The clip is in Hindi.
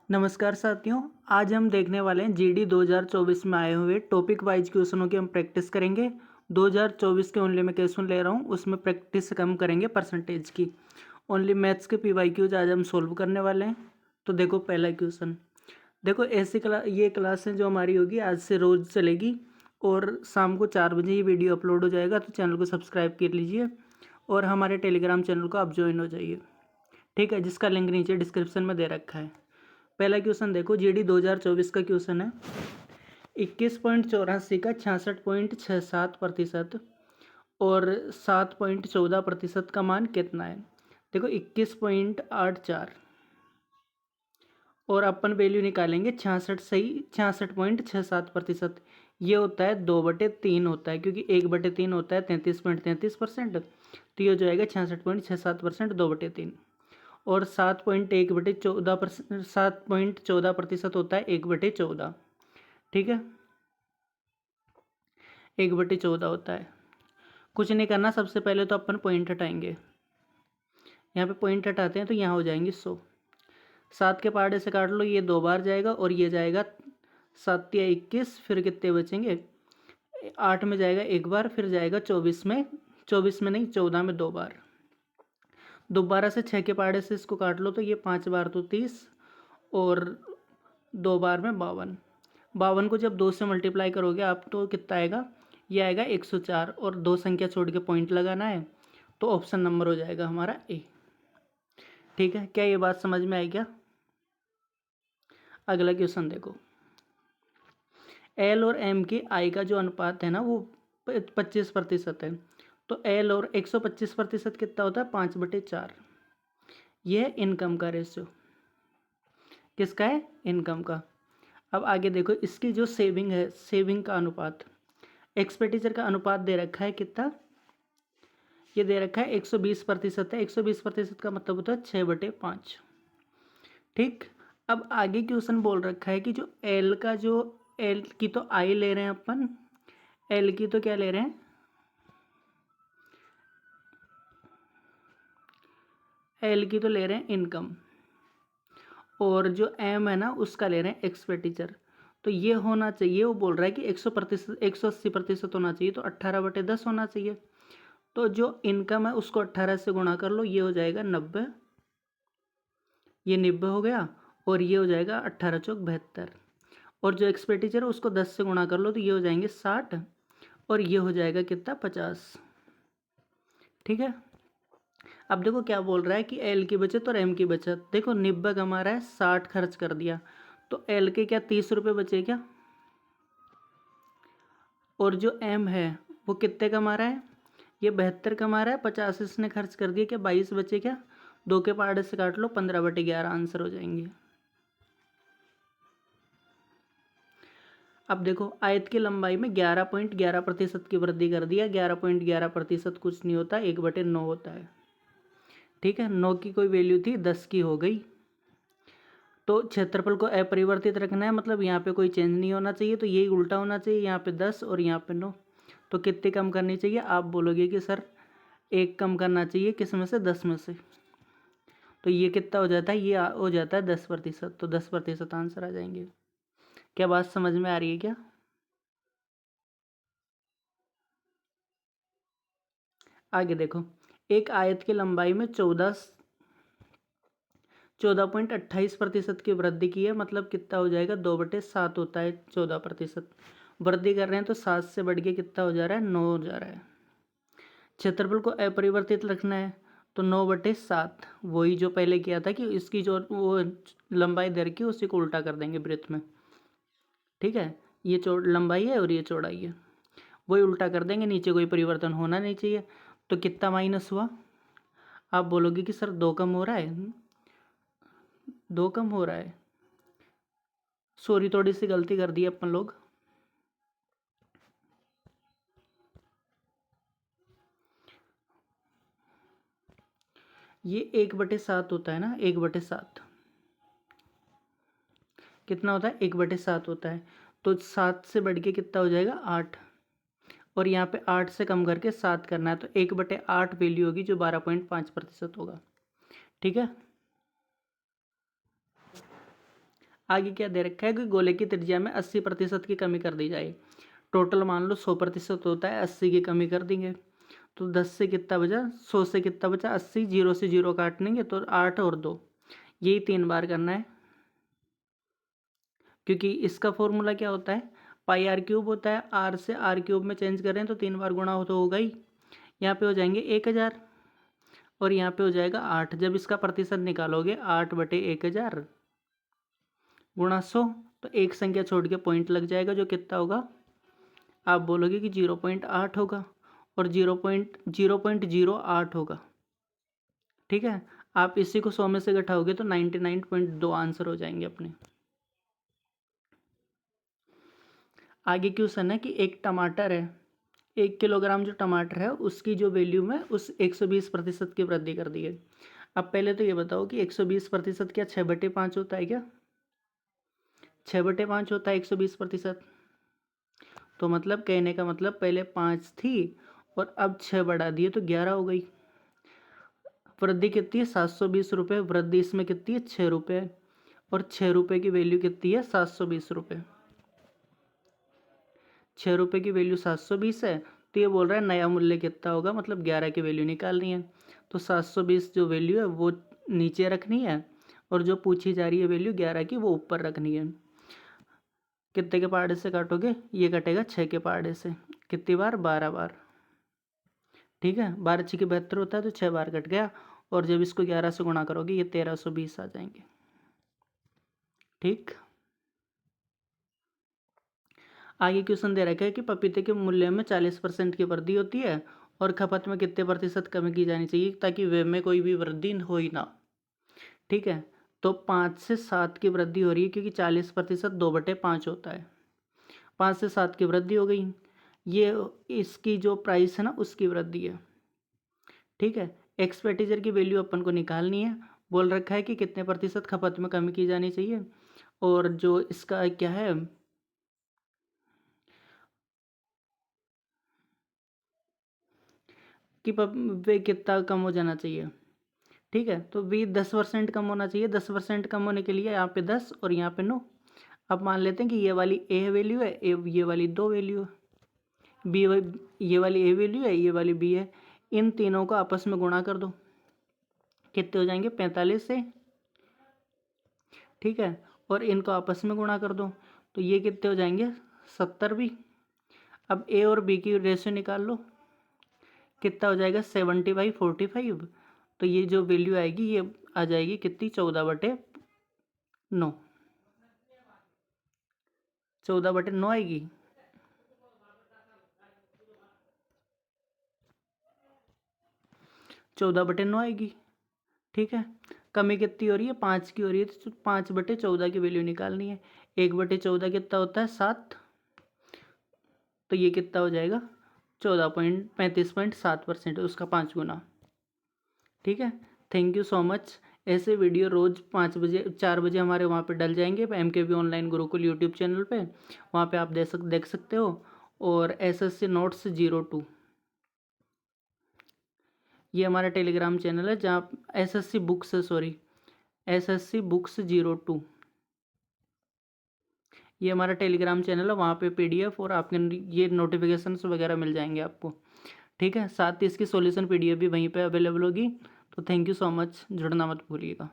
नमस्कार साथियों। आज हम देखने वाले हैं जीडी 2024 में आए हुए टॉपिक वाइज क्वेश्चनों की हम प्रैक्टिस करेंगे। 2024 के ओनली मैं क्वेश्चन ले रहा हूँ, उसमें प्रैक्टिस कम करेंगे परसेंटेज की। ओनली मैथ्स के पीवाईक्यूज आज हम सोल्व करने वाले हैं। तो देखो पहला क्वेश्चन। देखो ऐसी ये क्लास है जो हमारी होगी आज से रोज़ चलेगी और शाम को 4 बजे ये वीडियो अपलोड हो जाएगा। तो चैनल को सब्सक्राइब कर लीजिए और हमारे टेलीग्राम चैनल को आप ज्वाइन हो जाइए, ठीक है, जिसका लिंक नीचे डिस्क्रिप्शन में दे रखा है। पहला क्वेश्चन देखो, जीडी 2024 का क्वेश्चन है। 21.84 का 66.67% और 7.14% का मान कितना है। देखो 21.84 और अपन वैल्यू निकालेंगे 66, सही 66.67%। ये होता है 2/3 होता है, क्योंकि 1/3 होता है 33.33%। तो ये हो जाएगा 66.67%, 2/3। और 7.14% होता है 1/14, ठीक है, 1/14 होता है। कुछ नहीं करना, सबसे पहले तो अपन पॉइंट हटाएंगे। यहाँ पे पॉइंट हटाते हैं तो यहाँ हो जाएंगे 100। 7 के पहाड़े से काट लो, ये 2 बार जाएगा और ये जाएगा 7 या 21, फिर कितने बचेंगे 8 में जाएगा 1 बार, फिर जाएगा 24 में, 24 में नहीं 14 में 2 बार। दोबारा से 6 के पहाड़े से इसको काट लो तो ये 5 बार तो 30 और 2 बार में 52। 52 को जब 2 से मल्टीप्लाई करोगे आप तो कितना आएगा, ये आएगा 104 और 2 संख्या छोड़ के पॉइंट लगाना है, तो ऑप्शन नंबर हो जाएगा हमारा ए। ठीक है, क्या ये बात समझ में आई क्या। अगला क्वेश्चन देखो, एल और एम की आई का जो अनुपात है ना वो 25% है। तो एल और 125% कितना होता है 5/4। यह है इनकम का रेशियो। किसका है, इनकम का। अब आगे देखो, इसकी जो सेविंग है, सेविंग का अनुपात, एक्सपेंडिचर का अनुपात दे रखा है कितना, ये दे रखा है 120% है। 120% का मतलब होता है 6/5, ठीक। अब आगे क्वेश्चन बोल रखा है कि जो एल का जो, एल की तो आई ले रहे हैं अपन, एल की तो क्या ले रहे हैं, एल की तो ले रहे हैं इनकम, और जो एम है ना उसका ले रहे हैं एक्सपेंडिचर। तो ये होना चाहिए, वो बोल रहा है कि 100%, 180% होना चाहिए, तो 18/10 होना चाहिए। तो जो इनकम है उसको 18 से गुणा कर लो, ये हो जाएगा 90, ये 90 हो गया, और ये हो जाएगा 18 चौक 72। और जो एक्सपेंडिचर है उसको 10 से गुणा कर लो तो ये हो जाएंगे 60, और ये हो जाएगा कितना 50, ठीक है। अब देखो क्या बोल रहा है कि एल की बचत और एम की बचत। देखो 90 कमा रहा है, 60 खर्च कर दिया, तो एल के क्या 30 रुपये बचे क्या, और जो एम है वो कितने कमा रहा है, ये 72 कमा रहा है, 50 इसने खर्च कर दिया, क्या 22 बचे क्या, 2 के पहाड़े से काट लो, 15/11 आंसर हो जाएंगे। अब देखो आयत की लंबाई में 11.11% की वृद्धि कर दिया। 11.11% कुछ नहीं होता, 1/9 होता है, ठीक है। 9 की कोई वैल्यू थी, 10 की हो गई। तो क्षेत्रफल को अपरिवर्तित रखना है, मतलब यहाँ पे कोई चेंज नहीं होना चाहिए, तो यही उल्टा होना चाहिए, यहाँ पे 10 और यहाँ पे 9। तो कितनी कम करनी चाहिए, आप बोलोगे कि सर एक कम करना चाहिए, किस में से, 10 में से। तो ये कितना हो जाता है, ये हो जाता है 10%, तो 10% आंसर आ जाएंगे। क्या बात समझ में आ रही है क्या। आगे देखो, एक आयत की लंबाई में 14.28% की वृद्धि की है, मतलब कितना हो जाएगा, 2/7 होता है 14%। वृद्धि कर रहे हैं तो 7 से बढ़ के कितना हो जा रहा है, 9 हो जा रहा है। क्षेत्रफल को अपरिवर्तित रखना है, तो 9/7, वही जो पहले किया था कि इसकी जो वो लंबाई दे रखी है उसी को उल्टा कर देंगे वृत्त में, ठीक है। ये लंबाई है और ये चौड़ाई है, वही उल्टा कर देंगे, नीचे कोई परिवर्तन होना नहीं चाहिए। तो कितना माइनस हुआ, आप बोलोगे कि सर 2 कम हो रहा है, 2 कम हो रहा है, सॉरी थोड़ी सी गलती कर दी अपन लोग। ये 1/7 होता है ना, 1/7 कितना होता है, 1/7 होता है। तो 7 से बढ़ के कितना हो जाएगा, 8, और यहाँ पे 8 से कम करके 7 करना है, तो 1/8 वैल्यू होगी जो 12.5% होगा, ठीक है। आगे क्या दे रखा है कि गोले की त्रिज्या में 80% की कमी कर दी जाए। टोटल मान लो 100% होता है, 80 की कमी कर देंगे तो 10 से कितना बचा, 100 से कितना बचा 80, 0 से 0 काट लेंगे तो 8 और 2, यही 3 बार करना है। क्योंकि इसका फॉर्मूला क्या होता है, पाई आर क्यूब होता है, आर से आर क्यूब में चेंज करें तो 3 बार गुणा हो तो होगा ही। यहाँ पे हो जाएंगे 1000 और यहाँ पे हो जाएगा 8। जब इसका प्रतिशत निकालोगे 8/1000 गुणा 100 तो एक संख्या छोड़ के पॉइंट लग जाएगा, जो कितना होगा, आप बोलोगे कि 0.8 होगा और 0.08 होगा। ठीक है, आप इसी को 100 में से घटाओगे तो 99.2 आंसर हो जाएंगे अपने। आगे क्वेश्चन है कि एक टमाटर है, 1 किलोग्राम जो टमाटर है उसकी जो वैल्यू में उस 120% की वृद्धि कर दी है। अब पहले तो ये बताओ कि 120% क्या 6/5 होता है क्या? 6/5 होता है 120%। तो मतलब कहने का मतलब पहले 5 थी और अब 6 बढ़ा दिए तो 11 हो गई। वृद्धि कितनी है? 720 रुपये। वृद्धि इसमें कितनी है? 6 रुपये। और 6 रुपये की वैल्यू कितनी है? 720 रुपये। 6 रुपये की वैल्यू 720 है, तो ये बोल रहा है नया मूल्य कितना होगा, मतलब 11 की वैल्यू निकालनी है। तो 720 जो वैल्यू है वो नीचे रखनी है और जो पूछी जा रही है वैल्यू 11 की वो ऊपर रखनी है। कितने के पहाड़े से काटोगे? ये कटेगा 6 के पहाड़े से। कितनी बार? 12 बार। ठीक है, 12 6 के 72 होता है तो 6 बार कट गया और जब इसको 11 से गुणा करोगे ये 1320 आ जाएंगे। ठीक, आगे क्वेश्चन दे रखा है कि पपीते के मूल्य में 40% की वृद्धि होती है और खपत में कितने प्रतिशत कमी की जानी चाहिए ताकि वे में कोई भी वृद्धि हो ही ना। ठीक है, तो 5 से 7 की वृद्धि हो रही है क्योंकि 40% 2/5 होता है। 5 से 7 की वृद्धि हो गई, ये इसकी जो प्राइस है ना उसकी वृद्धि है। ठीक है, एक्सपेंडिचर की वैल्यू अपन को निकालनी है। बोल रखा है कि कितने प्रतिशत खपत में कमी की जानी चाहिए और जो इसका क्या है कि वे कितना कम हो जाना चाहिए। ठीक है, तो वी 10% कम होना चाहिए। 10% कम होने के लिए यहाँ पे 10 और यहाँ पे 9। अब मान लेते हैं कि ये वाली ए वैल्यू है, ये वाली 2 वैल्यू है, बी ये वाली ए वैल्यू है, ये वाली बी है। इन तीनों को आपस में गुणा कर दो, कितने हो जाएंगे? 45 से। ठीक है, और इनको आपस में गुणा कर दो तो ये कितने हो जाएंगे? 70 भी। अब ए और बी की रेशियो निकाल लो, कितना हो जाएगा? 70/45। तो ये जो वैल्यू आएगी ये आ जाएगी कितनी? 14/9। 14/9 आएगी। चौदह बटे नौ आएगी। ठीक है, कमी कितनी हो रही है? 5 की हो रही है तो 5/14 की वैल्यू निकालनी है। 1/14 कितना होता है? 7। तो ये कितना हो जाएगा? 14.35.7% उसका 5 गुना। ठीक है, थैंक यू सो मच। ऐसे वीडियो रोज़ 5 बजे 4 बजे हमारे वहाँ पे डल जाएंगे MKV online Gurukul YouTube channel पे। वहाँ पे आप देख सकते हो। और SSC नोट्स 02 ये हमारा टेलीग्राम चैनल है जहाँ SSC बुक्स 02 ये हमारा टेलीग्राम चैनल है। वहाँ पे PDF और आपके ये नोटिफिकेशंस वगैरह मिल जाएंगे आपको। ठीक है, साथ ही इसकी सॉल्यूशन PDF भी वहीं पे अवेलेबल होगी। तो थैंक यू सो मच, जुड़ना मत भूलिएगा।